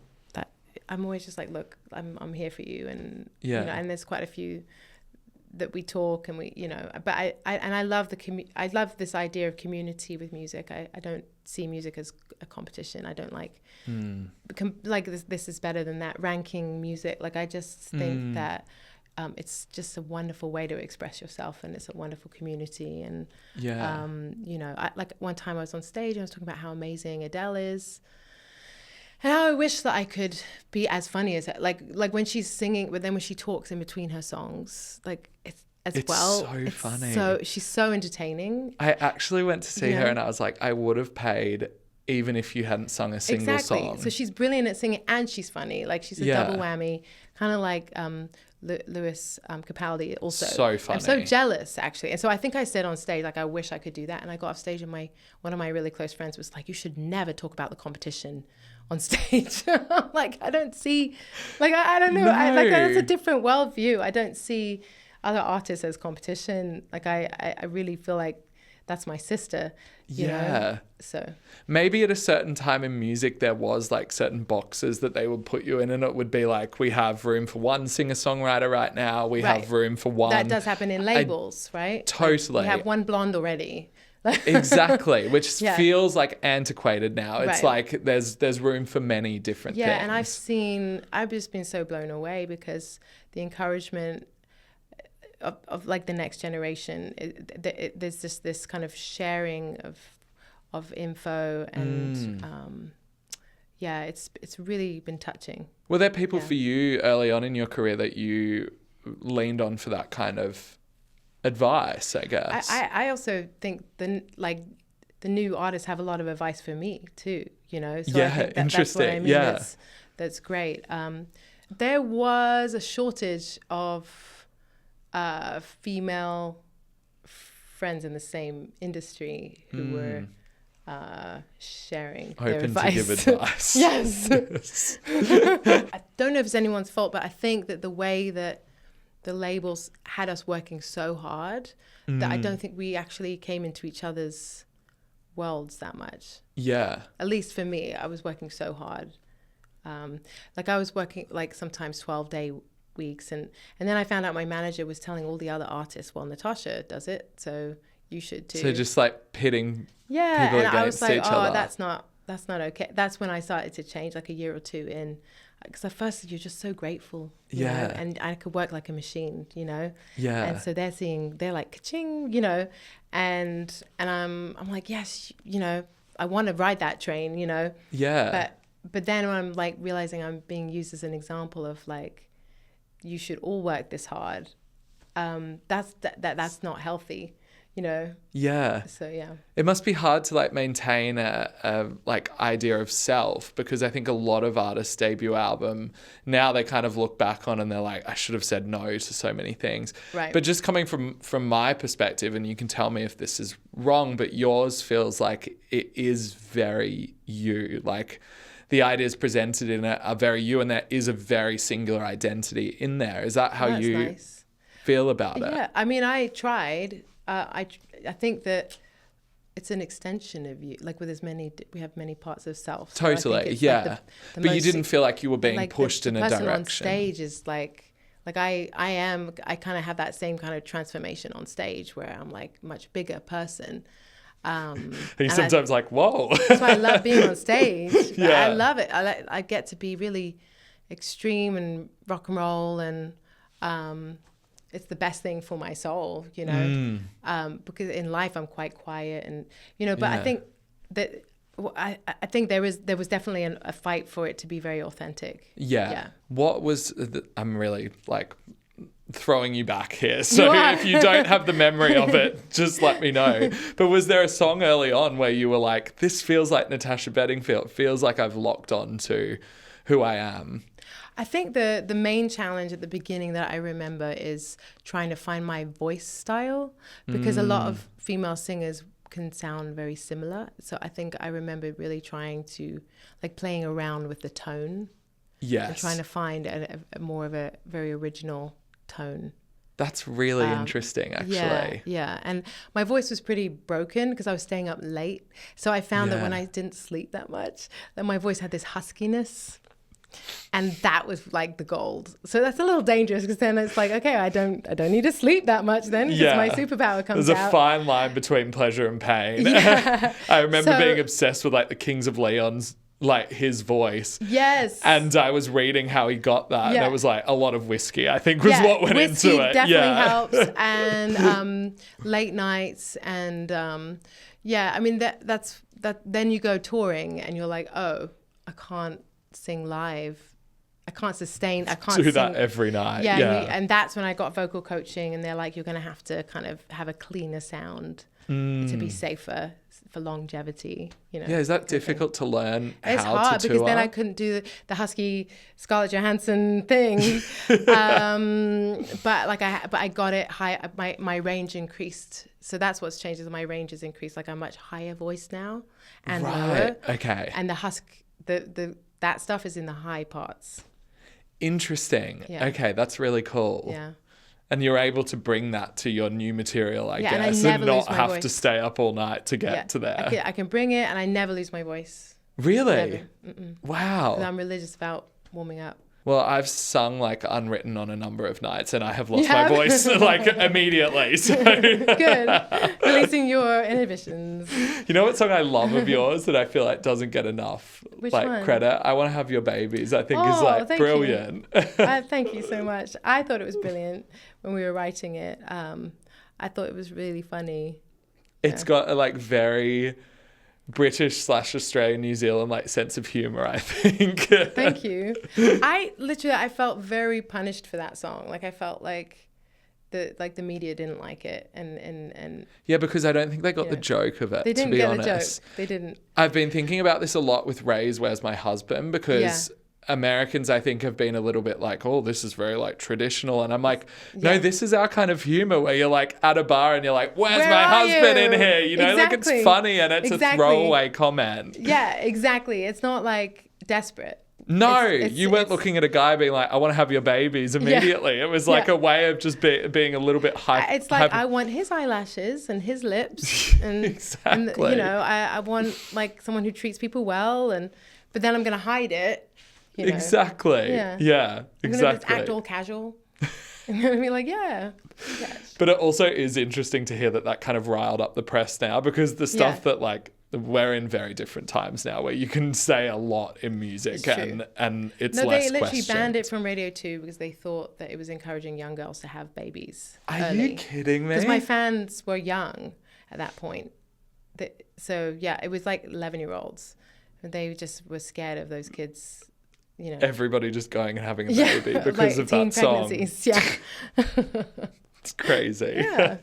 I'm always just like, look, I'm here for you, and and there's quite a few that we talk and we, but I love I love this idea of community with music. I don't see music as a competition. I don't like like this is better than that ranking music. Like I just think that it's just a wonderful way to express yourself, and it's a wonderful community. And you know, like one time I was on stage and I was talking about how amazing Adele is, and how I wish that I could be as funny as her. Like when she's singing, but then when she talks in between her songs, like it's so funny. So she's so entertaining. I actually went to see her and I was like, I would have paid even if you hadn't sung a single song. So she's brilliant at singing and she's funny. Like she's a double whammy, kind of like Lewis Capaldi also. So funny. I'm so jealous, actually. And so I think I said on stage, like, I wish I could do that. And I got off stage and one of my really close friends was like, you should never talk about the competition on stage. Like, I don't see, like, I don't know. No. Like, that's a different worldview. I don't see other artists as competition. Like, I really feel like that's my sister, you know? So maybe at a certain time in music there was like certain boxes that they would put you in, and it would be like, we have room for one singer-songwriter right now, we have room for one. That does happen in labels, right? Totally. Like, we have one blonde already. Exactly, which feels like antiquated now. It's like there's room for many different things. And I've just been so blown away because the encouragement of like the next generation, there's just this kind of sharing of info, and it's really been touching. Were there people for you early on in your career that you leaned on for that kind of advice, I guess? I also think the new artists have a lot of advice for me too, you know? So I think interesting. That's what I mean. That's great. There was a shortage of female friends in the same industry who were sharing their advice. Open to give advice. Yes. I don't know if it's anyone's fault, but I think that the way that the labels had us working so hard that I don't think we actually came into each other's worlds that much. Yeah. At least for me, I was working so hard. Like I was working like sometimes 12-day weeks, and then I found out my manager was telling all the other artists, well, Natasha does it, so you should too. So just like pitting people and against I was like, each other. that's not okay. That's when I started to change, like a year or two in, because at first you're just so grateful, you know, and I could work like a machine, you know. And so they're like ka-ching, you know, and I'm like, yes, you know, I want to ride that train, you know. But then when I'm like realizing I'm being used as an example of like, you should all work this hard, that's not healthy, you know. So it must be hard to like maintain a like idea of self, because I think a lot of artists' debut album now they kind of look back on and they're like, I should have said no to so many things, but just coming from my perspective, and you can tell me if this is wrong, but yours feels like it is very you, like the ideas presented in it are very you, and there is a very singular identity in there. Is that how you feel about it? Yeah, I mean, I tried. I think that it's an extension of you. Like we have many parts of self. So totally, like the but you didn't feel like you were being like pushed in a direction. The person on stage is like I kind of have that same kind of transformation on stage where I'm like a much bigger person. Are you sometimes like, whoa? That's why I love being on stage. I love it. I get to be really extreme and rock and roll, and it's the best thing for my soul, you know. Because in life I'm quite quiet, and you know. But I think that I think there was definitely a fight for it to be very authentic. What was I'm really like throwing you back here, so if you don't have the memory of it, just let me know. But was there a song early on where you were like, this feels like Natasha Bedingfield, feels like I've locked on to who I am? I think the main challenge at the beginning that I remember is trying to find my voice style, because a lot of female singers can sound very similar. So I think I remember really trying to like playing around with the tone, and trying to find a more of a very original tone. That's really interesting, actually. And my voice was pretty broken because I was staying up late, so I found that when I didn't sleep that much, that my voice had this huskiness, and that was like the gold. So that's a little dangerous, because then it's like, okay, I don't need to sleep that much then, because my superpower comes out. There's a fine line between pleasure and pain. I remember being obsessed with like the Kings of Leon's like his voice. Yes. And I was reading how he got that, and Yeah. it was like a lot of whiskey, I think, was what went whiskey into it. Definitely helps, and late nights, and I mean that's. Then you go touring, and you're like, oh, I can't sing live. I can't sustain. I can't do sing. that every night. Yeah, Yeah. and that's when I got vocal coaching, and they're like, you're going to have to kind of have a cleaner sound to be safer for longevity. You know. Yeah, is that difficult to learn It's how hard to because tour? then I couldn't do the husky Scarlett Johansson thing, but I got it high. My range increased, so that's what's changed. Is my range has increased. Like I'm much higher voice now and lower. Okay. And the that stuff is in the high parts. Interesting. Yeah. Okay, that's really cool. Yeah. And you're able to bring that to your new material, I Yeah, and I guess, never and not lose my have voice. to stay up all night to get to there. I can bring it, and I never lose my voice. Really? Never. Wow. 'Cause I'm religious about warming up. Well, I've sung like Unwritten on a number of nights, and I have lost You my have? voice like immediately. So Good. Releasing your inhibitions. you know what song I love of yours that I feel like doesn't get enough Which like one? credit? I Want to Have Your Babies. I think is Oh, like thank you. brilliant. Thank you so much. I thought it was brilliant when we were writing it. I thought it was really funny. It's got a like very British/Australian, New Zealand like sense of humor, I think. Thank you. I felt very punished for that song. Like I felt like the media didn't like it, and Yeah, because I don't think they got the joke of it. they didn't to be get honest. the joke. They didn't. I've been thinking about this a lot with Ray's Where's My Husband, because Americans, I think, have been a little bit like, oh, this is very like traditional. And I'm like, no, this is our kind of humor where you're like at a bar and you're like, where's Where my are husband you? in here? You know, like Exactly. it's funny and it's a throwaway comment. Yeah, exactly. It's not like desperate. No, It's- you weren't looking at a guy being like, I want to have your babies immediately. It was like a way of just being a little bit hype. It's like, I want his eyelashes and his lips. And, Exactly. And, you know, I want like someone who treats people well, but then I'm going to hide it. You know? Exactly. Yeah. Yeah, I'm going to exactly. act all casual. I'm going to be like, yeah. But it also is interesting to hear that kind of riled up the press now, because the stuff that like we're in very different times now where you can say a lot in music It's true. and it's No, less they literally questioned. banned it from Radio 2 because they thought that it was encouraging young girls to have babies. Are you kidding me? Because my fans were young at that point. So, yeah, it was like 11-year-olds. They just were scared of those kids, you know. Everybody just going and having a baby because like of teen that song. pregnancies. Yeah. It's crazy. Yeah.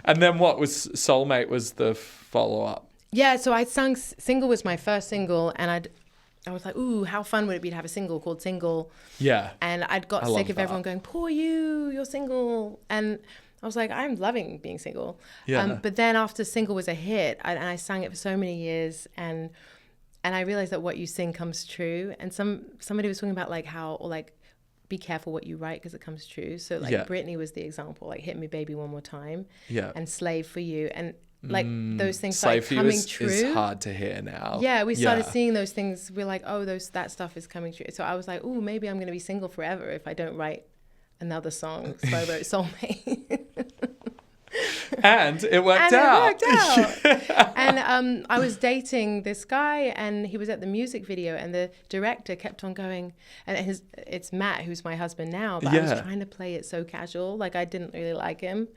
And then what was Soulmate was the follow-up? Yeah, so I sung Single was my first single, and I was like, ooh, how fun would it be to have a single called Single? Yeah. And I'd got sick of everyone going, poor you're single. And I was like, I'm loving being single. Yeah. But then after Single was a hit, and I sang it for so many years, and I realized that what you sing comes true. And somebody was talking about like how, or like, be careful what you write because it comes true. So like Britney was the example, like Hit Me Baby One More Time. Yeah. And Slave for You. And like those things Slave started for You coming is true. hard to hear now. Yeah, we started seeing those things. We're like, oh, that stuff is coming true. So I was like, oh, maybe I'm going to be single forever if I don't write another song. So I wrote Soulmate. And it worked out. And I was dating this guy, and he was at the music video, and the director kept on going, and it's Matt, who's my husband now, but I was trying to play it so casual, like I didn't really like him,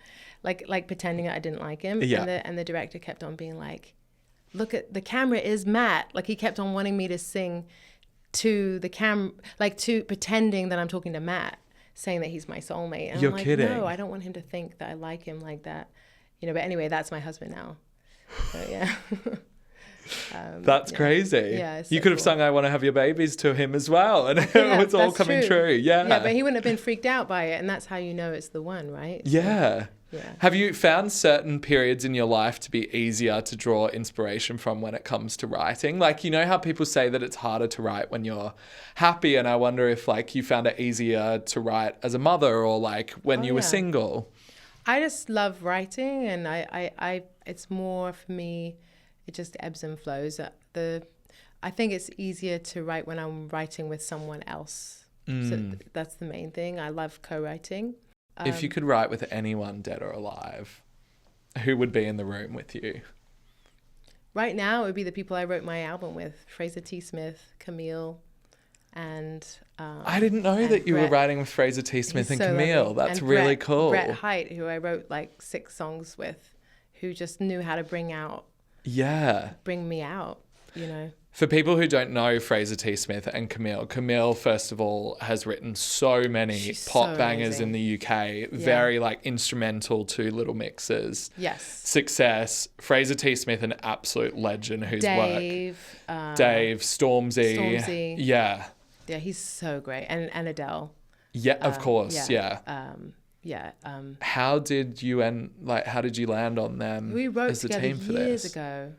like pretending I didn't like him. Yeah. And the director kept on being like, look at the camera is Matt. Like he kept on wanting me to sing to the camera, like to pretending that I'm talking to Matt, saying that he's my soulmate. And You're I'm like, kidding. no, I don't want him to think that I like him like that. You know, but anyway, that's my husband now. So yeah. That's crazy. Yeah, it's you so could have cool. sung I Want to Have Your Babies to him as well, and it was all that's coming true. Yeah. Yeah, but he wouldn't have been freaked out by it, and that's how you know it's the one, right? Yeah. Yeah. Have you found certain periods in your life to be easier to draw inspiration from when it comes to writing? Like, you know how people say that it's harder to write when you're happy, and I wonder if like you found it easier to write as a mother or like when you were single. I just love writing, and I it's more for me, it just ebbs and flows. I think it's easier to write when I'm writing with someone else. So that's the main thing. I love co-writing. If you could write with anyone, dead or alive, who would be in the room with you? right now it would be the people I wrote my album with: Fraser T. Smith, Camille, and I didn't know that you were writing with Fraser T. Smith and Camille. Lovely. That's and really cool. Brett Haight, who I wrote like 6 songs with, who just knew how to bring me out, you know. For people who don't know Fraser T. Smith and Camille, first of all, has written so many pop bangers in the UK, very like instrumental to Little Mix's success. Fraser T. Smith, an absolute legend whose Dave, Stormzy. Yeah. Yeah, he's so great. And Adele. Yeah, of course. How did you land on them? We wrote as a together team for years this? ago,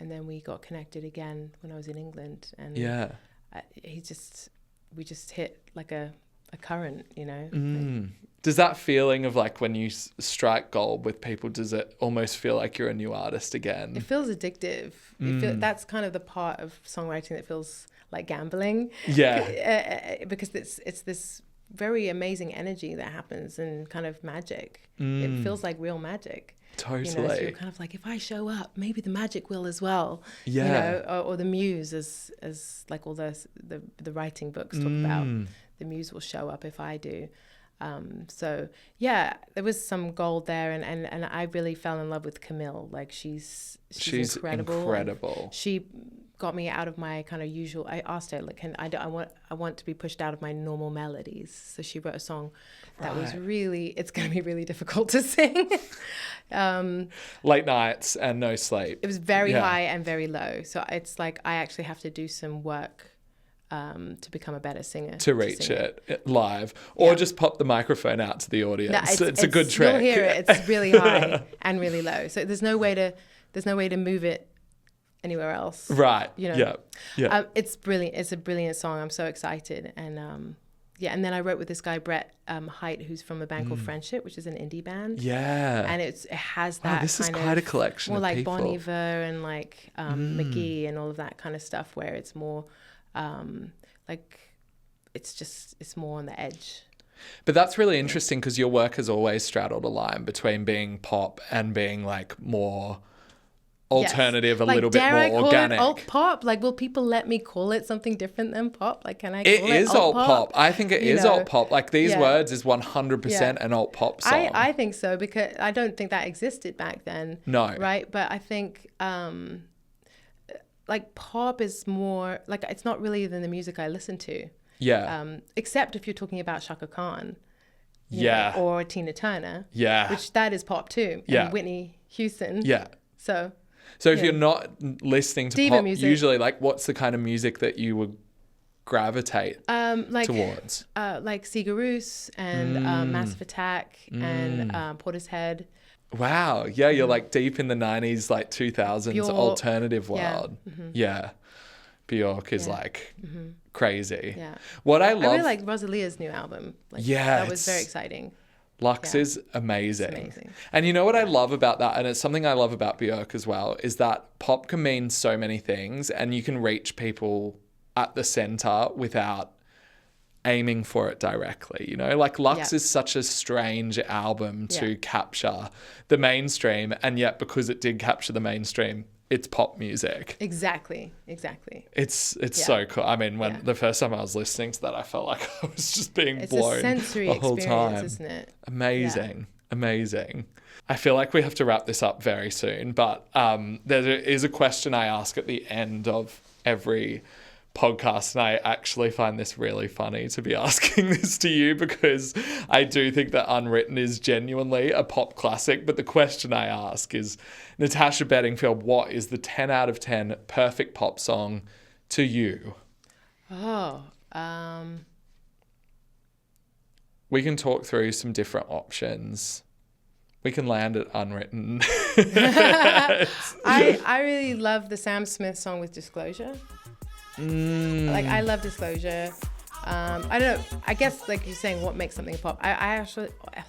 and then we got connected again when I was in England, and we just hit like a current, you know. Does that feeling of like when you strike gold with people, does it almost feel like you're a new artist again? It feels addictive. That's kind of the part of songwriting that feels like gambling. Yeah. Because it's this very amazing energy that happens, and kind of magic. It feels like real magic. Totally. You know, so you're kind of like, if I show up, maybe the magic will as well. Yeah. You know, or the muse, as like all the writing books talk about. The muse will show up if I do. So yeah, there was some gold there, and I really fell in love with Camille. Like she's incredible. She got me out of my kind of usual. I asked her, like, I want to be pushed out of my normal melodies. So she wrote a song that was it's going to be really difficult to sing. Late nights and no sleep. It was very high and very low. So it's like I actually have to do some work to become a better singer. To reach it live. Or just pop the microphone out to the audience. No, it's a good trick. You'll hear it. It's really high and really low. So there's no way to move it anywhere else. Right. You know? Yeah. It's brilliant. It's a brilliant song. I'm so excited. And and then I wrote with this guy, Brett Haight, who's from a band called Friendship, which is an indie band. Yeah. And it has that this is quite a collection more of like people. Bon Iver and like McGee and all of that kind of stuff, where it's more like it's more on the edge. But that's really interesting because your work has always straddled a line between being pop and being like more alternative, a little bit more organic. Call it alt pop? Like, will people let me call it something different than pop? Like, can I call it It is alt pop. I think it is alt pop. Like, These Words is 100% an alt pop song. I think so, because I don't think that existed back then. No. Right? But I think like pop is more like, it's not really even the music I listen to. Yeah. Except if you're talking about Shaka Khan. Yeah. Know, or Tina Turner. Yeah. Which that is pop too. Yeah. And Whitney Houston. Yeah. So if you're not listening to diva pop, music, usually like what's the kind of music that you would gravitate towards? Like Sigur Rós and Massive Attack and Portishead. Wow. Yeah, you're like deep in the 90s, like 2000s Bjork. Alternative world. Yeah. Mm-hmm. Yeah. Bjork is like crazy. Yeah. What I I love... really like Rosalia's new album. Like, that was very exciting. Lux is amazing. It's amazing. And you know what I love about that, and it's something I love about Björk as well, is that pop can mean so many things and you can reach people at the center without aiming for it directly. You know, like Lux is such a strange album to capture the mainstream, and yet because it did capture the mainstream, it's pop music. Exactly. It's so cool. I mean, when the first time I was listening to that, I felt like I was just being blown a sensory the whole experience, time. isn't it? Amazing. I feel like we have to wrap this up very soon, but there is a question I ask at the end of every podcast, and I actually find this really funny to be asking this to you, because I do think that Unwritten is genuinely a pop classic. But the question I ask is, Natasha Bedingfield, what is the 10 out of 10 perfect pop song to you? We can talk through some different options. We can land at Unwritten. I really love the Sam Smith song with Disclosure. Like, I love Disclosure. I don't know. I guess, like you're saying, what makes something pop? I actually, I'm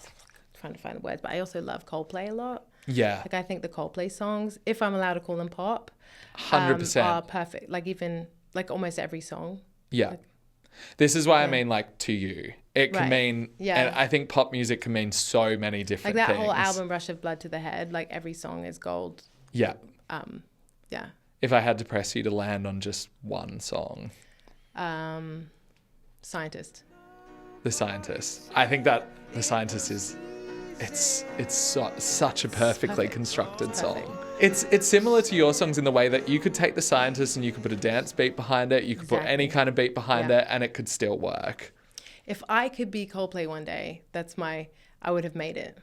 trying to find the words, but I also love Coldplay a lot. Yeah. Like, I think the Coldplay songs, if I'm allowed to call them pop, 100%, are perfect. Like, even like almost every song. Yeah. Like, this is why I mean, like, to you. It can mean, and I think pop music can mean so many different things. Like that whole album, Rush of Blood to the Head, like every song is gold. Yeah. Yeah. If I had to press you to land on just one song. Scientist. The Scientist. I think that The Scientist is, it's such a perfectly constructed song. It's similar to your songs in the way that you could take The Scientist and you could put a dance beat behind it. You could put any kind of beat behind it and it could still work. If I could be Coldplay one day, I would have made it.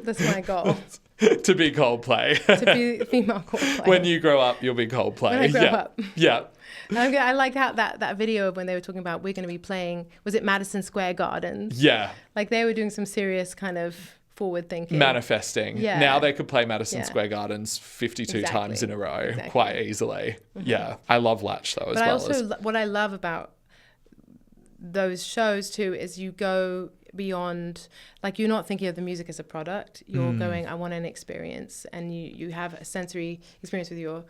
That's my goal. To be Coldplay. To be female Coldplay. When you grow up, you'll be Coldplay. When I grow up. Yeah. I liked how that video of when they were talking about we're going to be playing, was it Madison Square Gardens? Yeah. Like they were doing some serious kind of forward thinking. Manifesting. Yeah. Now they could play Madison Square Gardens 52 times in a row quite easily. Mm-hmm. Yeah. I love Latch though What I love about those shows too is you go beyond, like you're not thinking of the music as a product. You're going, I want an experience, and you have a sensory experience with your,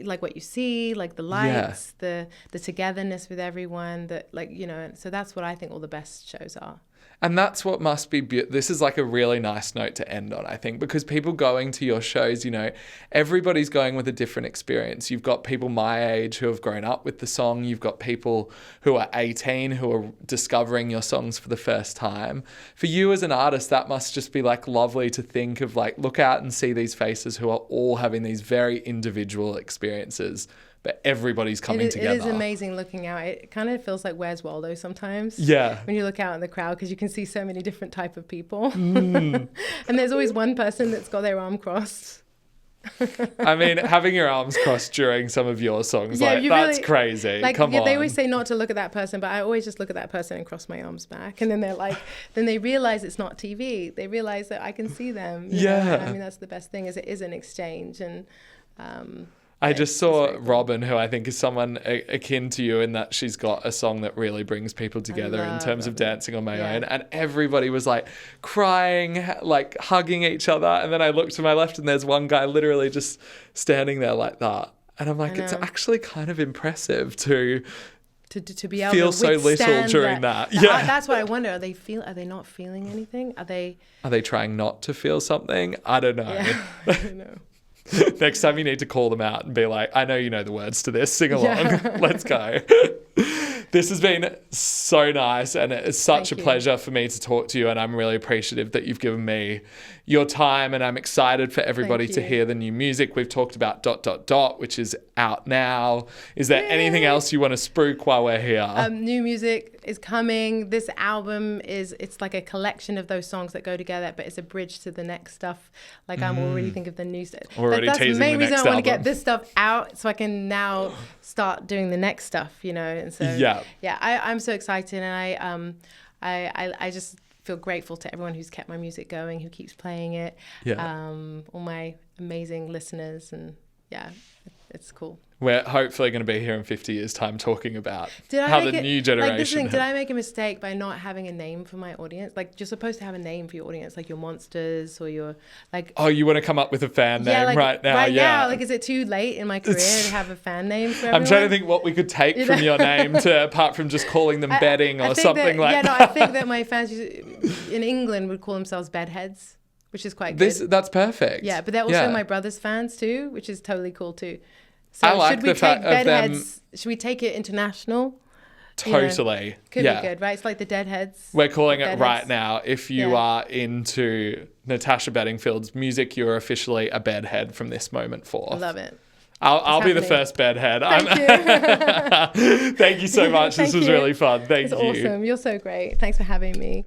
like what you see, like the lights, the togetherness with everyone, that like, you know, so that's what I think all the best shows are. And that's what must be, this is like a really nice note to end on, I think, because people going to your shows, you know, everybody's going with a different experience. You've got people my age who have grown up with the song. You've got people who are 18 who are discovering your songs for the first time. For you as an artist, that must just be like lovely to think of, like, look out and see these faces who are all having these very individual experiences, but everybody's coming together. It is amazing looking out. It kind of feels like Where's Waldo sometimes. Yeah. When you look out in the crowd, because you can see so many different type of people. And there's always one person that's got their arm crossed. I mean, having your arms crossed during some of your songs, that's really, crazy. Like, Come on. They always say not to look at that person, but I always just look at that person and cross my arms back. And then they're like, then they realize it's not TV. They realize that I can see them. You know? I mean, that's the best thing, is it is an exchange. And I just saw Robin, who I think is someone akin to you in that she's got a song that really brings people together in terms of Dancing on My Own. And everybody was like crying, like hugging each other. And then I looked to my left and there's one guy literally just standing there like that. And I'm like, it's actually kind of impressive to be able feel to so little during that. Yeah. That's what I wonder. Are they not feeling anything? Are they trying not to feel something? I don't know. Yeah, I don't know. Next time you need to call them out and be like, I know you know the words to this, sing along. Let's go. This has been so nice, and it's such a pleasure for me to talk to you, and I'm really appreciative that you've given me your time, and I'm excited for everybody to hear the new music. We've talked about ... which is out now. Is there anything else you want to spruik while we're here? New music is coming. This album it's like a collection of those songs that go together, but it's a bridge to the next stuff. Like I'm already thinking of the new stuff. That's the main reason I want to get this stuff out, so I can now start doing the next stuff, you know. And so I'm so excited, and I just feel grateful to everyone who's kept my music going, who keeps playing it, all my amazing listeners, and it's cool. We're hopefully going to be here in 50 years' time talking about how the new generation... Did I make a mistake by not having a name for my audience? Like, you're supposed to have a name for your audience, like your monsters or your... like. Oh, you want to come up with a fan name right now? Right now, like, is it too late in my career to have a fan name for everyone? I'm trying to think what we could take from your name apart from just calling them bedding or something like that. I think that my fans in England would call themselves bedheads, which is quite good. That's perfect. Yeah, but they're also my brother's fans too, which is totally cool too. So I like the fact of them. Should we take it international? Totally. You know, could be good, right? It's like the Deadheads. We're calling it right now. If you are into Natasha Bedingfield's music, you're officially a bedhead from this moment forth. I love it. I'll be the first bedhead. Thank you. Thank you so much. This was really fun. Thank you. It's awesome. You're so great. Thanks for having me.